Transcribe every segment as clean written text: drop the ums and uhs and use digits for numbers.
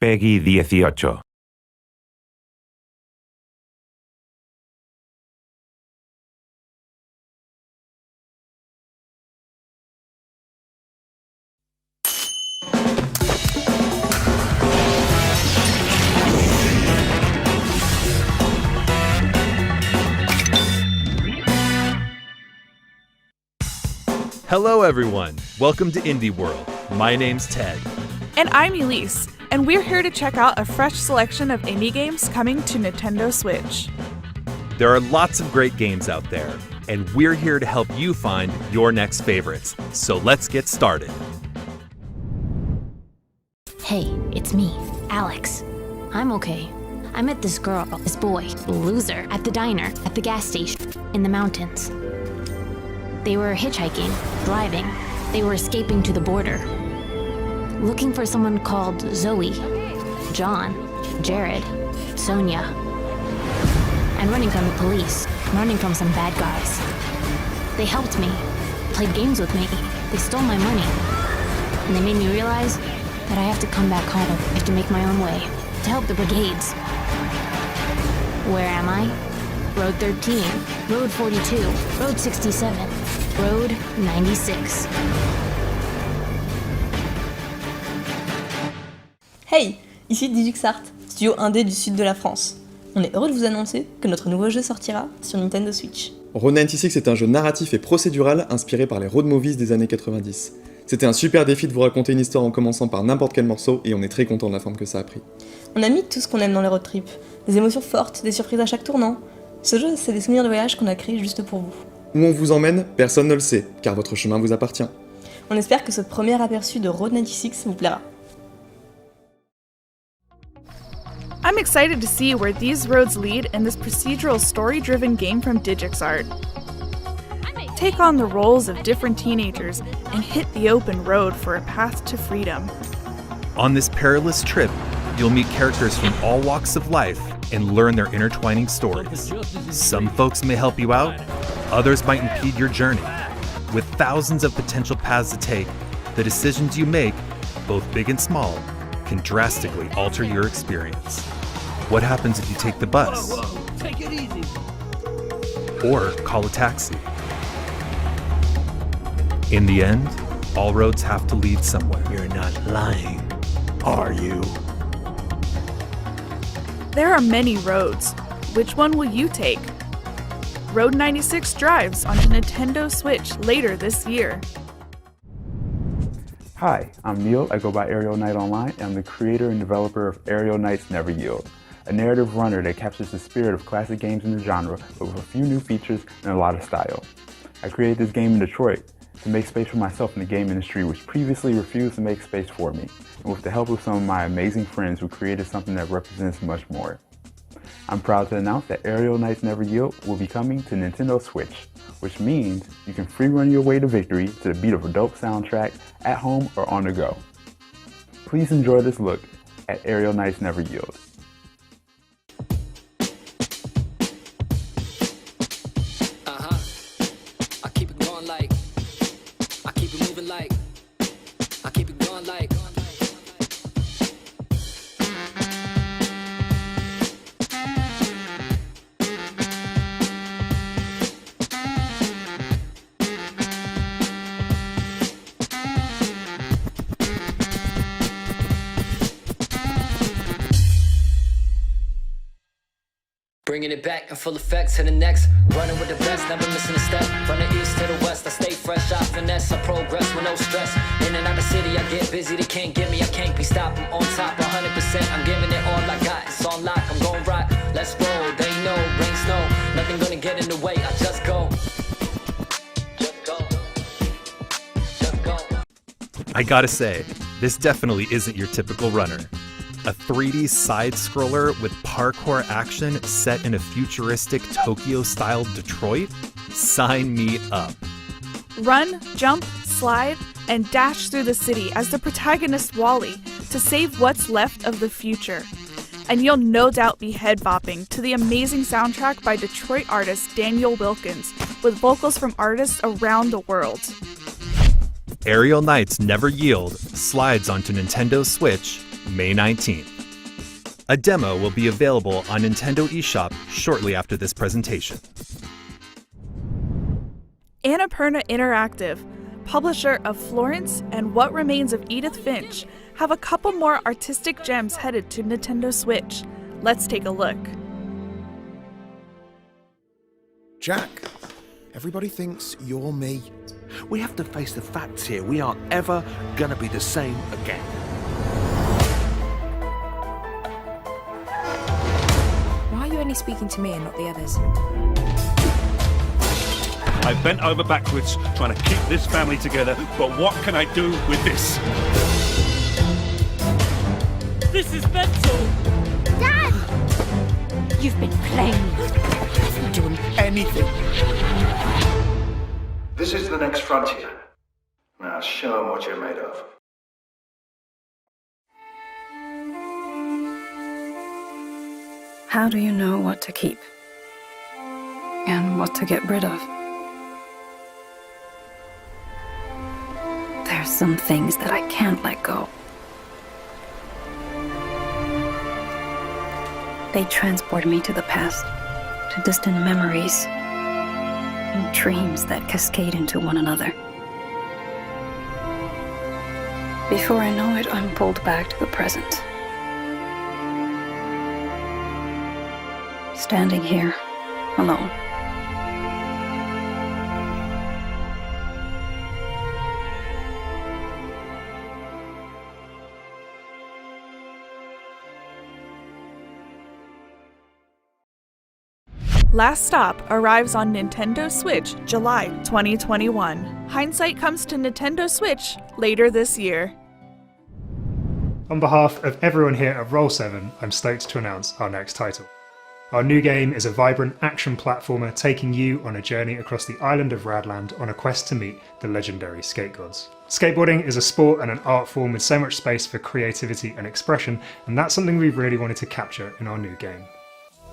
Peggy 18. Hello everyone, welcome to Indie World. My name's Ted. And I'm Lilies, and we're here to check out a fresh selection of indie games coming to Nintendo Switch. There are lots of great games out there, and we're here to help you find your next favorites. So let's get started. Hey, it's me, Alex. I'm okay. I met this girl, this boy, loser, at the diner, at the gas station, in the mountains. They were hitchhiking, driving. They were escaping to the border. Looking for someone called Zoe, John, Jared, Sonia. And running from the police, running from some bad guys. They helped me, played games with me. They stole my money. And they made me realize that I have to come back home. I have to make my own way, to help the brigades. Where am I? Road 13, Road 42, Road 67, Road 96. Hey, ici DigixArt, studio indé du sud de la France. On est heureux de vous annoncer que notre nouveau jeu sortira sur Nintendo Switch. Road 96 est un jeu narratif et procédural inspiré par les road movies des années 90. C'était un super défi de vous raconter une histoire en commençant par n'importe quel morceau et on est très content de la forme que ça a pris. On a mis tout ce qu'on aime dans les road trips, des émotions fortes, des surprises à chaque tournant. Ce jeu, c'est des souvenirs de voyage qu'on a créés juste pour vous. Où on vous emmène, personne ne le sait, car votre chemin vous appartient. On espère que ce premier aperçu de Road 96 vous plaira. I'm excited to see where these roads lead in this procedural story-driven game from DigixArt. Take on the roles of different teenagers and hit the open road for a path to freedom. On this perilous trip, you'll meet characters from all walks of life and learn their intertwining stories. Some folks may help you out, others might impede your journey. With thousands of potential paths to take, the decisions you make, both big and small, can drastically alter your experience. What happens if you take the bus? Take it easy. Or call a taxi? In the end, all roads have to lead somewhere. You're not lying, are you? There are many roads. Which one will you take? Road 96 drives onto Nintendo Switch later this year. Hi, I'm Neil. I go by Aerial Knight Online, and I'm the creator and developer of Aerial Knights Never Yield, a narrative runner that captures the spirit of classic games in the genre, but with a few new features and a lot of style. I created this game in Detroit to make space for myself in the game industry, which previously refused to make space for me, and with the help of some of my amazing friends who created something that represents much more. I'm proud to announce that Aerial Knights Never Yield will be coming to Nintendo Switch, which means you can free run your way to victory to the beat of a dope soundtrack at home or on the go. Please enjoy this look at Aerial Knights Never Yield. I keep it going like, I keep it moving like, I keep it going like. Bringing it back in full effect to the next. Running with the best, never missing a step. From the east to the west, I stay fresh, I finesse, I progress with no stress. In and out the city, I get busy, they can't get me, I can't be stopped. I'm on top 100%, I'm giving it all I got. It's on lock, I'm gon' rock, let's roll. They know, rain, snow, nothing gonna get in the way, I just go. Just go. Just go. I gotta say, this definitely isn't your typical runner. A 3D side-scroller with parkour action set in a futuristic Tokyo-style Detroit? Sign me up. Run, jump, slide, and dash through the city as the protagonist Wally to save what's left of the future. And you'll no doubt be head-bopping to the amazing soundtrack by Detroit artist Daniel Wilkins, with vocals from artists around the world. Aerial Knights Never Yield slides onto Nintendo Switch May 19th. A demo will be available on Nintendo eShop shortly after this presentation. Annapurna Interactive, publisher of Florence and What Remains of Edith Finch, have a couple more artistic gems headed to Nintendo Switch. Let's take a look. Jack, everybody thinks you're me. We have to face the facts here. We aren't ever gonna be the same again. Why are you only speaking to me and not the others? I've bent over backwards trying to keep this family together, but what can I do with this? This is mental! Dad! You've been playing. I haven't done anything. This is the next frontier. Now show them what you're made of. How do you know what to keep? And what to get rid of? There's some things that I can't let go. They transport me to the past, to distant memories, and dreams that cascade into one another. Before I know it, I'm pulled back to the present. Standing here, alone. Last Stop arrives on Nintendo Switch July 2021. Hindsight comes to Nintendo Switch later this year. On behalf of everyone here at Roll7, I'm stoked to announce our next title. Our new game is a vibrant action platformer taking you on a journey across the island of Radland on a quest to meet the legendary skate gods. Skateboarding is a sport and an art form with so much space for creativity and expression, and that's something we really wanted to capture in our new game.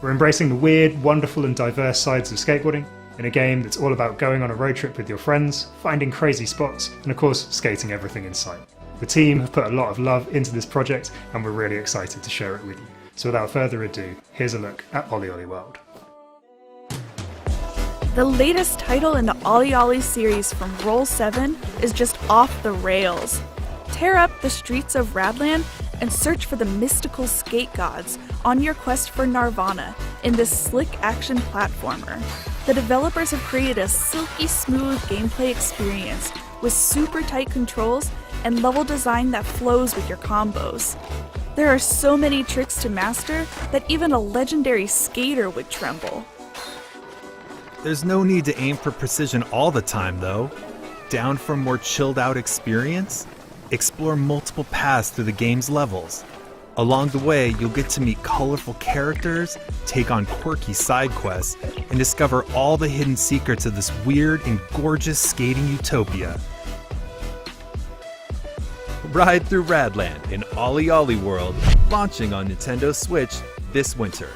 We're embracing the weird, wonderful and diverse sides of skateboarding in a game that's all about going on a road trip with your friends, finding crazy spots, and of course, skating everything in sight. The team have put a lot of love into this project and we're really excited to share it with you. So without further ado, here's a look at OlliOlli World. The latest title in the OlliOlli series from Roll7 is just off the rails. Tear up the streets of Radland and search for the mystical skate gods on your quest for Nirvana in this slick action platformer. The developers have created a silky smooth gameplay experience with super tight controls and level design that flows with your combos. There are so many tricks to master that even a legendary skater would tremble. There's no need to aim for precision all the time, though. Down for a more chilled out experience? Explore multiple paths through the game's levels. Along the way, you'll get to meet colorful characters, take on quirky side quests, and discover all the hidden secrets of this weird and gorgeous skating utopia. Ride through Radland in OlliOlli World, launching on Nintendo Switch this winter.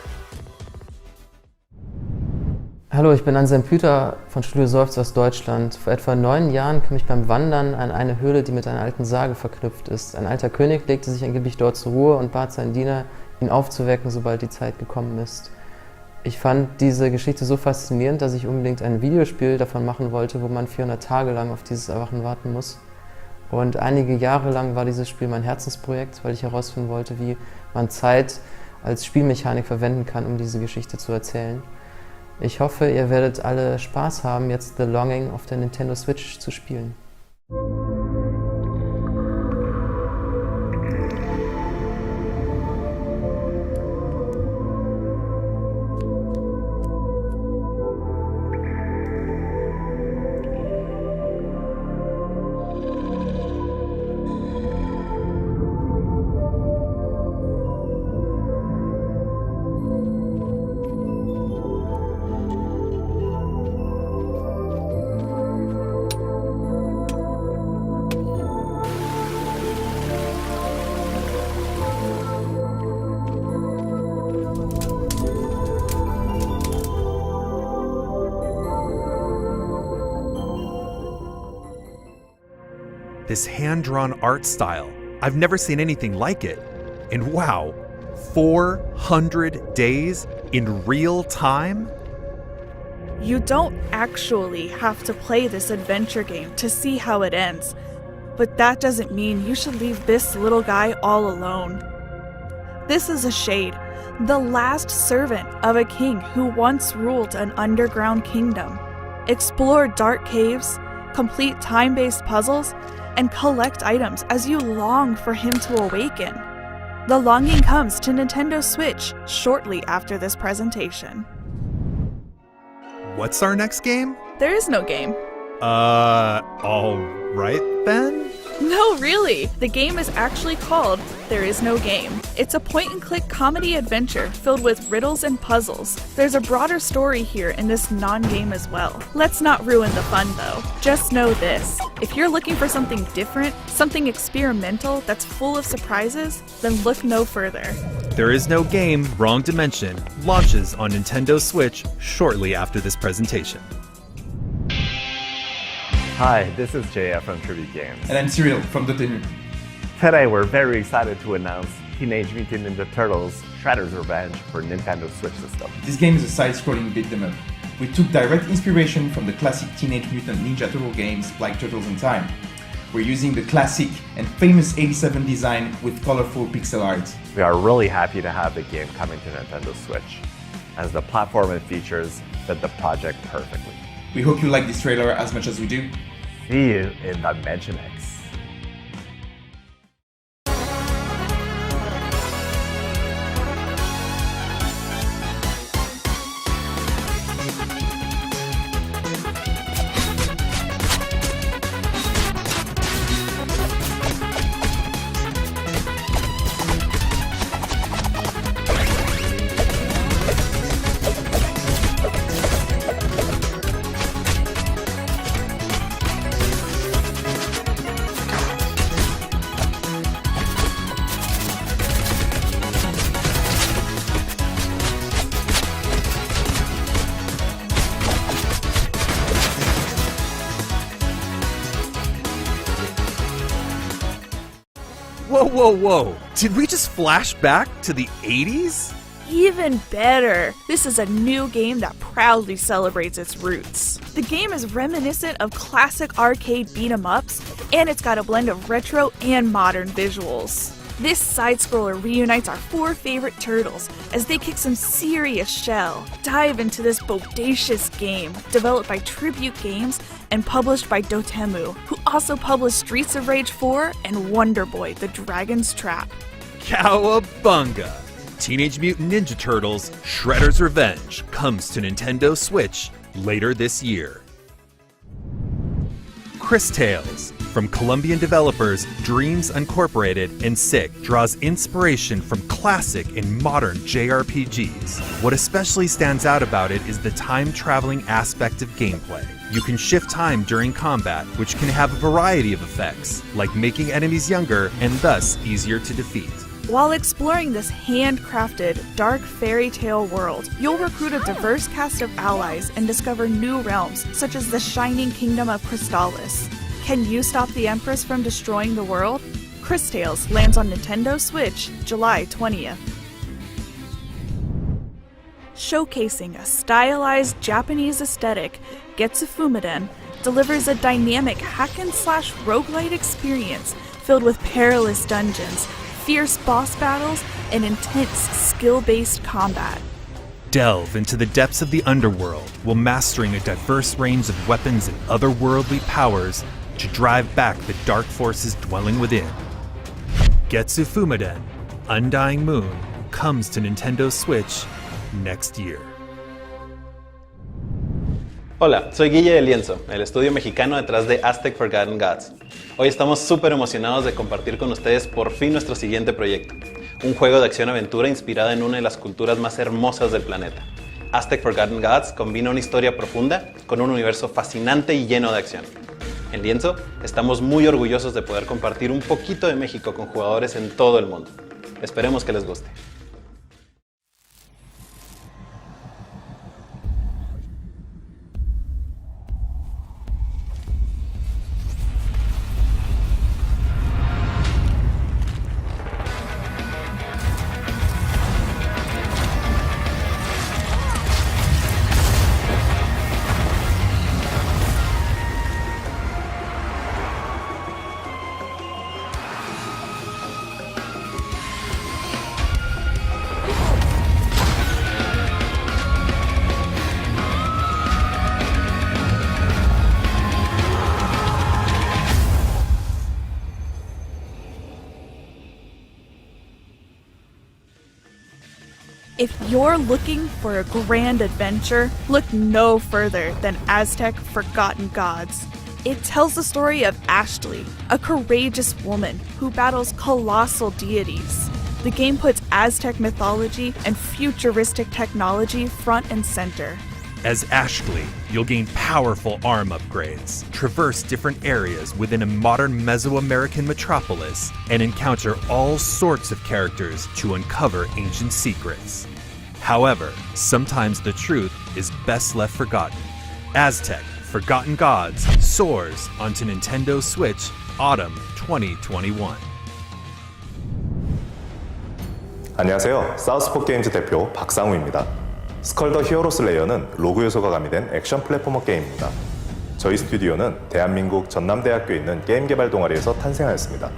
Hallo, ich bin Anselm Püter von Studio Seufz aus Deutschland. Vor etwa 9 Jahren kam ich beim Wandern an eine Höhle, die mit einer alten Sage verknüpft ist. Ein alter König legte sich angeblich dort zur Ruhe und bat seinen Diener, ihn aufzuwecken, sobald die Zeit gekommen ist. Ich fand diese Geschichte so faszinierend, dass ich unbedingt ein Videospiel davon machen wollte, wo man 400 Tage lang auf dieses Erwachen warten muss. Und einige Jahre lang war dieses Spiel mein Herzensprojekt, weil ich herausfinden wollte, wie man Zeit als Spielmechanik verwenden kann, um diese Geschichte zu erzählen. Ich hoffe, ihr werdet alle Spaß haben, jetzt The Longing auf der Nintendo Switch zu spielen. This hand-drawn art style, I've never seen anything like it. And wow, 400 days in real time? You don't actually have to play this adventure game to see how it ends, but that doesn't mean you should leave this little guy all alone. This is a shade, the last servant of a king who once ruled an underground kingdom. Explore dark caves, complete time-based puzzles, and collect items as you long for him to awaken. The longing comes to Nintendo Switch shortly after this presentation. What's our next game? There is no game. Alright then? No, really. The game is actually called There Is No Game. It's a point-and-click comedy adventure filled with riddles and puzzles. There's a broader story here in this non-game as well. Let's not ruin the fun though. Just know this. If you're looking for something different, something experimental that's full of surprises, then look no further. There Is No Game, Wrong Dimension launches on Nintendo Switch shortly after this presentation. Hi, this is JF from Tribute Games. And I'm Cyril from Dotemu. Today we're very excited to announce Teenage Mutant Ninja Turtles Shredder's Revenge for Nintendo Switch system. This game is a side-scrolling beat-'em up. We took direct inspiration from the classic Teenage Mutant Ninja Turtle games like Turtles in Time. We're using the classic and famous 87 design with colorful pixel art. We are really happy to have the game coming to Nintendo Switch, as the platform and features fit the project perfectly. We hope you like this trailer as much as we do. See you in Dimension X. Whoa. Did we just flash back to the 80s? Even better! This is a new game that proudly celebrates its roots. The game is reminiscent of classic arcade beat-em-ups, and it's got a blend of retro and modern visuals. This side-scroller reunites our four favorite turtles as they kick some serious shell. Dive into this bodacious game, developed by Tribute Games and published by Dotemu, who also published Streets of Rage 4 and Wonder Boy: The Dragon's Trap. Cowabunga! Teenage Mutant Ninja Turtles Shredder's Revenge comes to Nintendo Switch later this year. Cris Tales, from Colombian developers Dreams Incorporated and Sick, draws inspiration from classic and modern JRPGs. What especially stands out about it is the time-traveling aspect of gameplay. You can shift time during combat, which can have a variety of effects, like making enemies younger and thus easier to defeat. While exploring this handcrafted, dark fairy tale world, you'll recruit a diverse cast of allies and discover new realms, such as the shining kingdom of Crystalis. Can you stop the Empress from destroying the world? Cris Tales lands on Nintendo Switch July 20th. Showcasing a stylized Japanese aesthetic, GetsuFumaDen delivers a dynamic hack-and-slash roguelite experience filled with perilous dungeons, fierce boss battles, and intense skill-based combat. Delve into the depths of the underworld while mastering a diverse range of weapons and otherworldly powers to drive back the dark forces dwelling within. GetsuFumaDen, Undying Moon, comes to Nintendo Switch next year. Hola, soy Guille de Lienzo, el estudio mexicano detrás de Aztech Forgotten Gods. Hoy estamos súper emocionados de compartir con ustedes por fin nuestro siguiente proyecto, un juego de acción-aventura inspirado en una de las culturas más hermosas del planeta. Aztech Forgotten Gods combina una historia profunda con un universo fascinante y lleno de acción. En Lienzo, estamos muy orgullosos de poder compartir un poquito de México con jugadores en todo el mundo. Esperemos que les guste. you're looking for a grand adventure, look no further than Aztech Forgotten Gods. It tells the story of Ashley, a courageous woman who battles colossal deities. The game puts Aztec mythology and futuristic technology front and center. As Ashley, you'll gain powerful arm upgrades, traverse different areas within a modern Mesoamerican metropolis, and encounter all sorts of characters to uncover ancient secrets. However, sometimes the truth is best left forgotten. Aztech Forgotten Gods soars onto Nintendo Switch autumn 2021. 안녕하세요. 사우스포 게임즈 대표 박상우입니다. 스컬 더 히어로 슬레이어는 로그 요소가 가미된 액션 플랫포머 게임입니다. 저희 스튜디오는 대한민국 전남대학교에 있는 게임 개발 동아리에서 탄생하였습니다.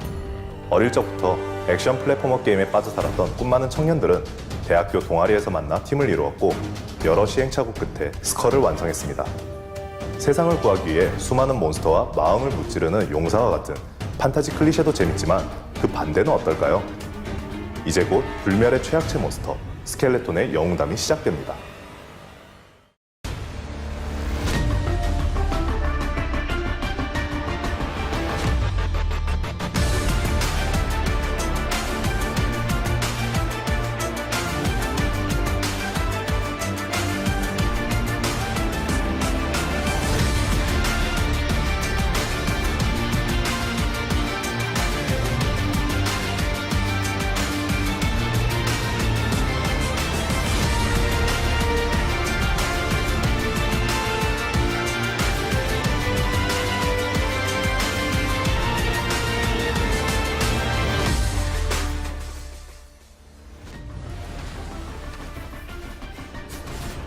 어릴 적부터 액션 플랫포머 게임에 빠져 살았던 꿈 많은 청년들은 대학교 동아리에서 만나 팀을 이루었고 여러 시행착오 끝에 스컬을 완성했습니다. 세상을 구하기 위해 수많은 몬스터와 마음을 무찌르는 용사와 같은 판타지 클리셰도 재밌지만 그 반대는 어떨까요? 이제 곧 불멸의 최약체 몬스터 스켈레톤의 영웅담이 시작됩니다.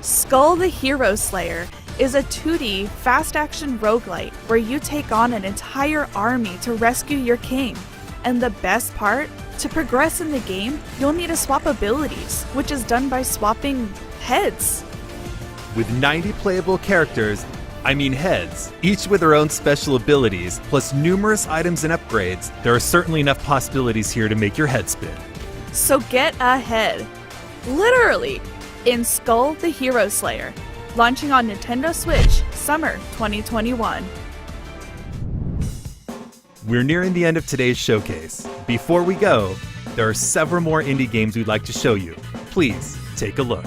Skul the Hero Slayer is a 2D fast-action roguelite where you take on an entire army to rescue your king. And the best part? To progress in the game, you'll need to swap abilities, which is done by swapping heads. With 90 playable characters, heads, each with their own special abilities, plus numerous items and upgrades, there are certainly enough possibilities here to make your head spin. So get ahead. Literally. In Skul the Hero Slayer, launching on Nintendo Switch, summer 2021. We're nearing the end of today's showcase. Before we go, there are several more indie games we'd like to show you. Please take a look.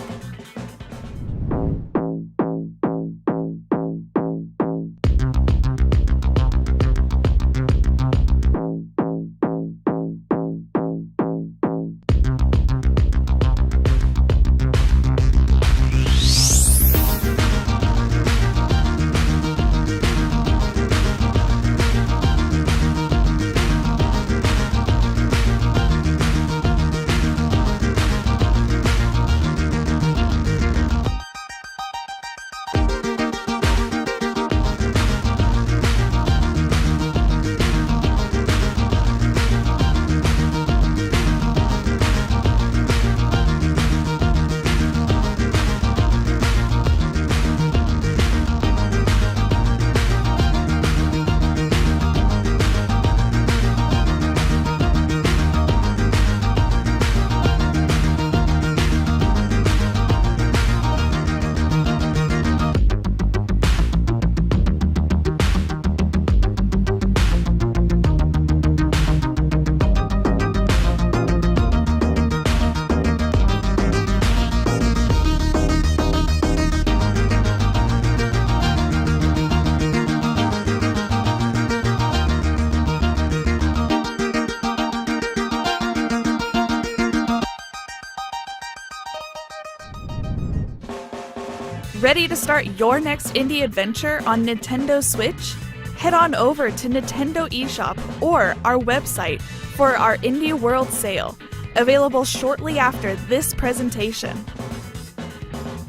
Ready to start your next indie adventure on Nintendo Switch? Head on over to Nintendo eShop or our website for our Indie World sale, available shortly after this presentation.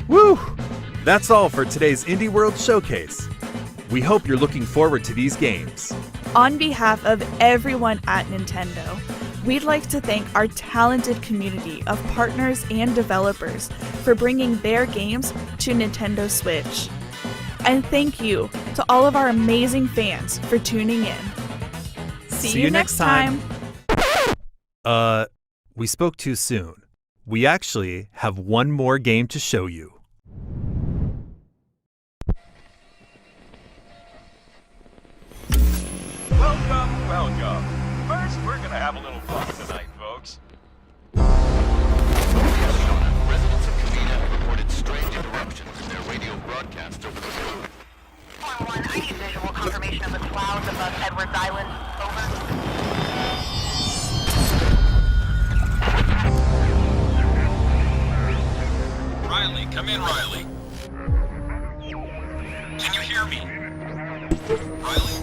Woo! That's all for today's Indie World Showcase. We hope you're looking forward to these games. On behalf of everyone at Nintendo, we'd like to thank our talented community of partners and developers for bringing their games to Nintendo Switch. And thank you to all of our amazing fans for tuning in. See you next time. We spoke too soon. we actually have one more game to show you. Welcome, welcome. First, we're gonna have a little fun tonight, folks. Residents of Quietus have reported strange interruptions in their radio broadcast over the phone. 1-1, I need visual confirmation of the clouds above Edwards Island. Over. Riley, come in, Riley. Can you hear me? Riley?